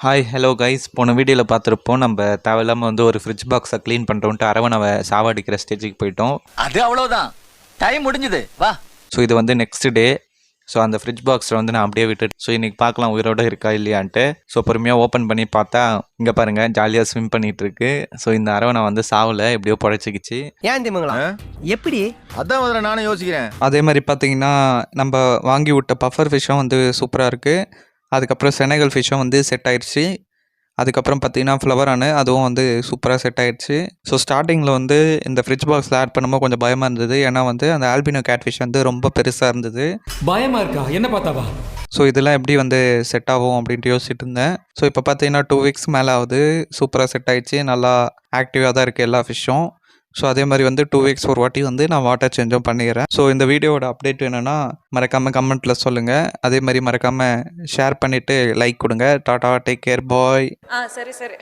Hi hello guys, போன வீடியோவில் பார்த்துருப்போம். நம்ம தேவையில்லாமல் வந்து ஒரு ஃப்ரிட்ஜ் பாக்ஸை க்ளீன் பண்ணுறோன்ட்டு அரவணவை சாவடிக்கிற ஸ்டேஜுக்கு போயிட்டோம். அது அவ்வளோதான், டைம் முடிஞ்சுது, வா. ஸோ இது வந்து நெக்ஸ்ட் டே. ஸோ அந்த ஃப்ரிட்ஜ் பாக்ஸில் வந்து நான் அப்படியே விட்டுட்டு ஸோ இன்றைக்கி பார்க்கலாம் உயிரோட இருக்கா இல்லையான்ட்டு. ஸோ பொறுமையாக ஓப்பன் பண்ணி பார்த்தா இங்கே பாருங்கள், ஜாலியாக ஸ்விம் பண்ணிகிட்டு இருக்கு. ஸோ இந்த அரவணை வந்து சாவில் எப்படியோ பொழைச்சிக்கிச்சு. ஏன் திமுங்களா எப்படி? அதான் முதல்ல நானும் யோசிக்கிறேன். அதே மாதிரி பார்த்தீங்கன்னா நம்ம வாங்கி விட்ட பஃபர் ஃபிஷ்ஷும் வந்து சூப்பராக இருக்குது. அதுக்கப்புறம் செனகல் ஃபிஷ்ஷும் வந்து செட் ஆயிடுச்சு. அதுக்கப்புறம் பார்த்தீங்கன்னா ஃப்ளவரானு அதுவும் வந்து சூப்பராக செட் ஆயிடுச்சு. ஸோ ஸ்டார்டிங்கில் வந்து இந்த ஃப்ரிட்ஜ் பாக்ஸில் ஆட் பண்ணும்போது கொஞ்சம் பயமாக இருந்தது. ஏன்னா வந்து அந்த ஆல்பினோ கேட்ஃபிஷ் வந்து ரொம்ப பெருசாக இருந்தது. பயமாக இருக்கா? என்ன பார்த்தாவா? ஸோ இதெல்லாம் எப்படி வந்து செட் ஆகும் அப்படின்ட்டு யோசிச்சுட்டு இருந்தேன். ஸோ இப்போ பார்த்தீங்கன்னா 2 வீக்ஸ் மேலே ஆகுது. சூப்பராக செட் ஆயிடுச்சு. நல்லா ஆக்டிவாக தான் இருக்குது எல்லா ஃபிஷ்ஷும். ஸோ அதே மாதிரி வந்து 2 வீக்ஸ் ஒரு வாட்டி வந்து நான் வாட்டர் சேஞ்சும் பண்ணிக்கிறேன். ஸோ இந்த வீடியோவோட அப்டேட் என்னென்னா மறக்காமல் கமெண்ட்டில் சொல்லுங்கள். அதே மாதிரி மறக்காமல் ஷேர் பண்ணிவிட்டு லைக் கொடுங்க. டாடா, டேக் கேர், பாய். சரி சரி.